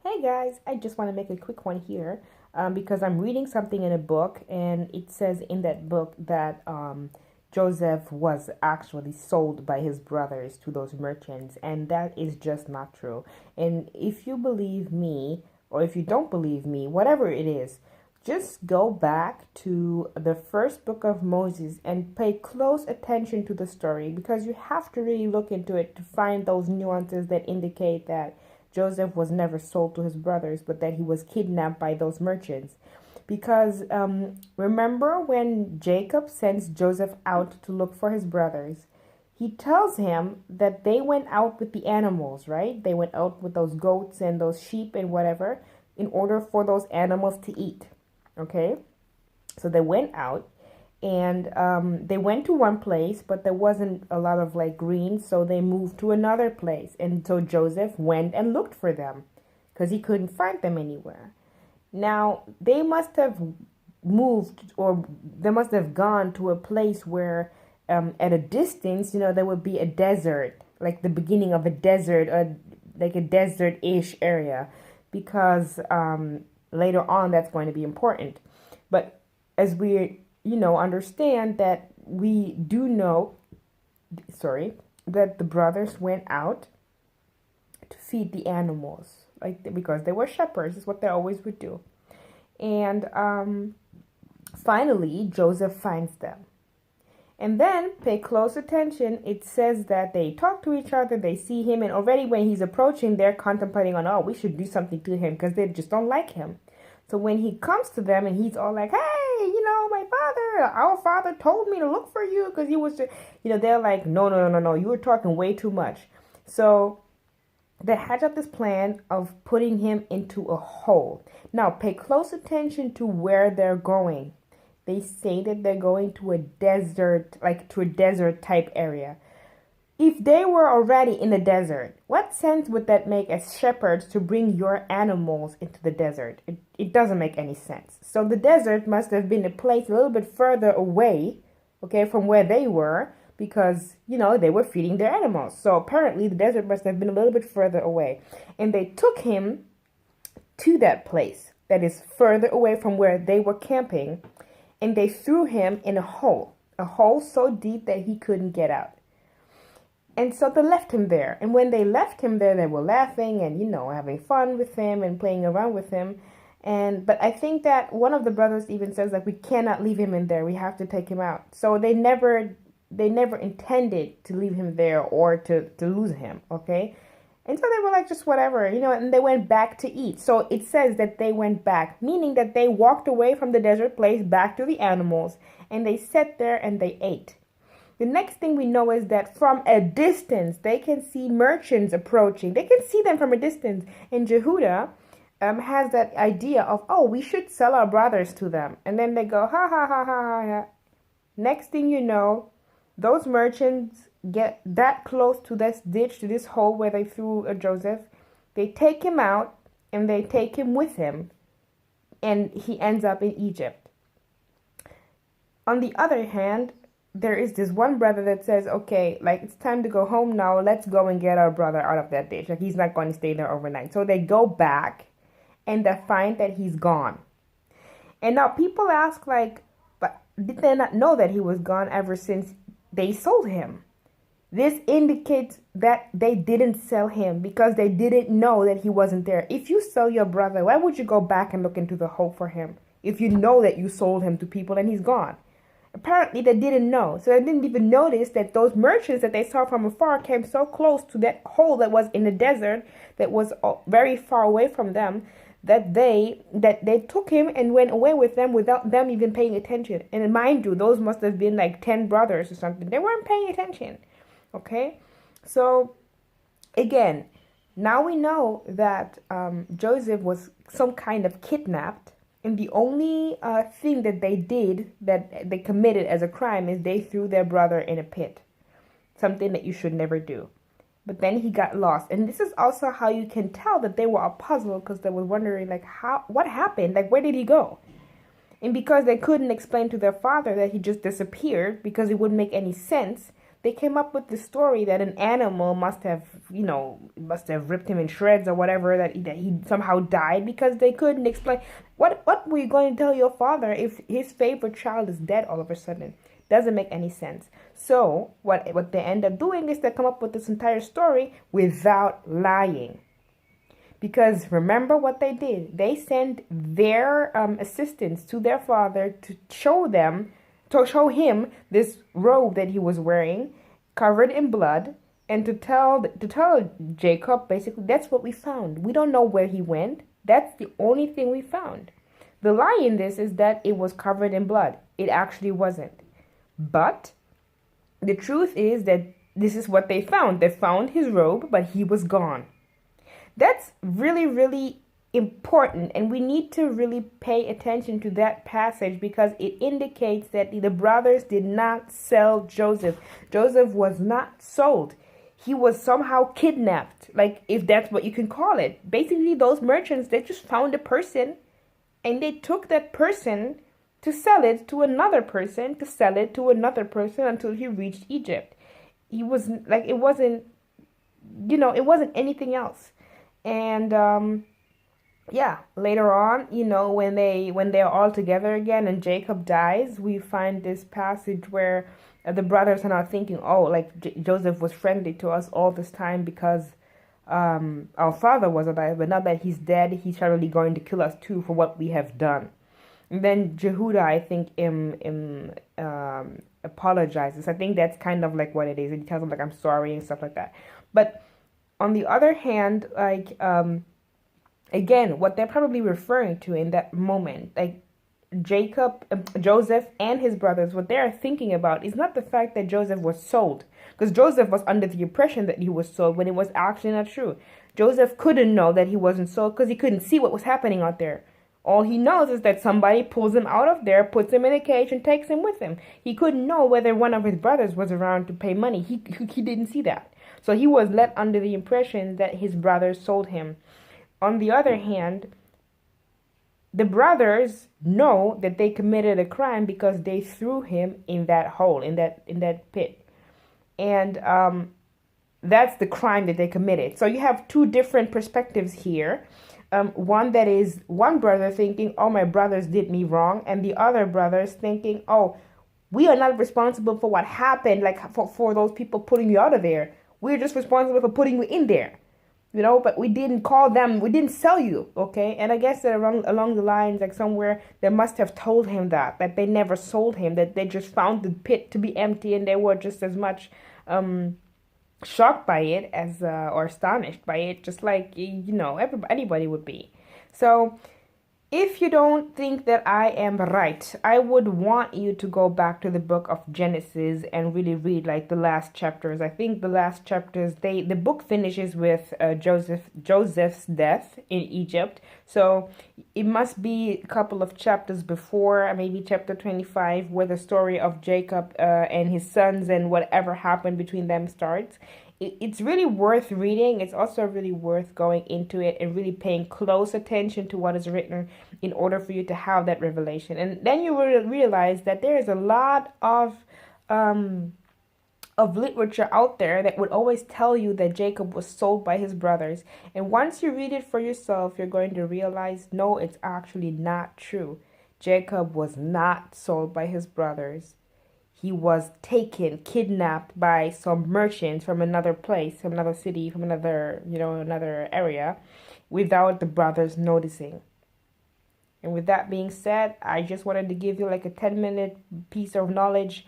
Hey guys, I just want to make a quick one here because I'm reading something in a book, and it says in that book that Joseph was actually sold by his brothers to those merchants, and that is just not true. And if you believe me, or if you don't believe me, whatever it is, just go back to the first book of Moses and pay close attention to the story, because you have to really look into it to find those nuances that indicate that Joseph was never sold to his brothers, but that he was kidnapped by those merchants. Because remember when Jacob sends Joseph out to look for his brothers, he tells him that they went out with the animals, right? They went out with those goats and those sheep and whatever in order for those animals to eat. Okay? So they went out, and they went to one place, but there wasn't a lot of like green, so they moved to another place. And so Joseph went and looked for them because he couldn't find them anywhere. Now they must have moved, or they must have gone to a place where at a distance, there would be a desert, like the beginning of a desert, or like a desert-ish area, because later on that's going to be important. But as we understand that we do know, sorry, that the brothers went out to feed the animals, like, because they were shepherds, is what they always would do. And finally, Joseph finds them. And then, pay close attention, it says that they talk to each other, they see him, and already when he's approaching, they're contemplating on, oh, we should do something to him because they just don't like him. So when he comes to them and he's all like, hey, my father, our father told me to look for you because he was, they're like, no, you were talking way too much. So they hatch up this plan of putting him into a hole. Now, pay close attention to where they're going. They say that they're going to a desert, like to a desert type area. If they were already in the desert, what sense would that make as shepherds to bring your animals into the desert? It doesn't make any sense. So the desert must have been a place a little bit further away, okay, from where they were, because, they were feeding their animals. So apparently the desert must have been a little bit further away. And they took him to that place that is further away from where they were camping, and they threw him in a hole so deep that he couldn't get out. And so they left him there. And when they left him there, they were laughing and, having fun with him and playing around with him. But I think that one of the brothers even says that we cannot leave him in there. We have to take him out. So they never intended to leave him there or to lose him. Okay. And so they were like, just whatever, and they went back to eat. So it says that they went back, meaning that they walked away from the desert place back to the animals, and they sat there and they ate. The next thing we know is that from a distance, they can see merchants approaching. They can see them from a distance. And Jehudah has that idea of, oh, we should sell our brothers to them. And then they go, ha, ha, ha, ha, ha, ha. Next thing you know, those merchants get that close to this ditch, to this hole where they threw Joseph. They take him out, and they take him with him. And he ends up in Egypt. On the other hand, there is this one brother that says, okay, like, it's time to go home now. Let's go and get our brother out of that ditch. Like, he's not going to stay there overnight. So they go back and they find that he's gone. And now people ask, like, but did they not know that he was gone ever since they sold him? This indicates that they didn't sell him because they didn't know that he wasn't there. If you sell your brother, why would you go back and look into the hole for him if you know that you sold him to people and he's gone? Apparently, they didn't know. So they didn't even notice that those merchants that they saw from afar came so close to that hole that was in the desert, that was very far away from them, that they took him and went away with them without them even paying attention. And mind you, those must have been like 10 brothers or something. They weren't paying attention. Okay? So, again, now we know that Joseph was some kind of kidnapped. And the only thing that they did, that they committed as a crime, is they threw their brother in a pit. Something that you should never do. But then he got lost. And this is also how you can tell that they were a puzzle, because they were wondering, like, what happened? Like, where did he go? And because they couldn't explain to their father that he just disappeared, because it wouldn't make any sense, they came up with the story that an animal must have, ripped him in shreds or whatever, that he somehow died, because they couldn't explain. What were you going to tell your father if his favorite child is dead all of a sudden? Doesn't make any sense. So what they end up doing is they come up with this entire story without lying. Because remember what they did. They sent their assistants to their father to show him this robe that he was wearing, covered in blood, and to tell Jacob, basically, that's what we found. We don't know where he went. That's the only thing we found. The lie in this is that it was covered in blood. It actually wasn't. But the truth is that this is what they found. They found his robe, but he was gone. That's really, really important, and we need to really pay attention to that passage, because it indicates that the brothers did not sell Joseph. Joseph was not sold. He was somehow kidnapped, like, if that's what you can call it. Basically, those merchants, they just found a person, and they took that person to sell it to another person, to sell it to another person, until he reached Egypt. He was like, it wasn't anything else. And later on, when they're all together again and Jacob dies, we find this passage where the brothers are now thinking, oh, like Joseph was friendly to us all this time because our father was alive, but now that he's dead, he's surely going to kill us too for what we have done. And then Jehudah, I think, apologizes. I think that's kind of like what it is. He tells him, like, I'm sorry and stuff like that. But on the other hand, like, again, what they're probably referring to in that moment, like Joseph and his brothers, what they're thinking about is not the fact that Joseph was sold, because Joseph was under the impression that he was sold when it was actually not true. Joseph couldn't know that he wasn't sold because he couldn't see what was happening out there. All he knows is that somebody pulls him out of there, puts him in a cage, and takes him with him. He couldn't know whether one of his brothers was around to pay money. He didn't see that. So he was led under the impression that his brothers sold him. On the other hand, the brothers know that they committed a crime because they threw him in that hole, in that pit. And that's the crime that they committed. So you have two different perspectives here. One brother thinking, oh, my brothers did me wrong, and the other brothers thinking, oh, we are not responsible for what happened, like for those people putting you out of there. We're just responsible for putting you in there, but we didn't call them, we didn't sell you, okay? And I guess that along the lines, like somewhere, they must have told him that they never sold him, that they just found the pit to be empty, and they were just as much shocked by it as or astonished by it, just like anybody would be. So if you don't think that I am right, I would want you to go back to the book of Genesis and really read like the last chapters. I think the last chapters, the book finishes with Joseph's death in Egypt. So it must be a couple of chapters before, maybe chapter 25, where the story of Jacob and his sons and whatever happened between them starts. It's really worth reading. It's also really worth going into it and really paying close attention to what is written in order for you to have that revelation. And then you will realize that there is a lot of literature out there that would always tell you that Jacob was sold by his brothers. And once you read it for yourself, you're going to realize, no, it's actually not true. Jacob was not sold by his brothers. He was kidnapped by some merchants from another place, from another city, from another area, without the brothers noticing. And with that being said, I just wanted to give you like a 10-minute piece of knowledge.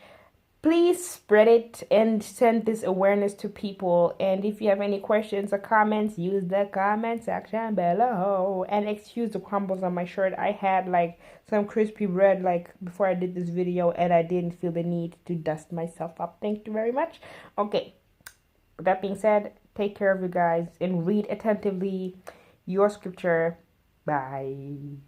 Please spread it and send this awareness to people. And if you have any questions or comments, use the comment section below. And excuse the crumbles on my shirt. I had like some crispy bread like before I did this video, and I didn't feel the need to dust myself up. Thank you very much. Okay, with that being said, take care of you guys and read attentively your scripture. Bye.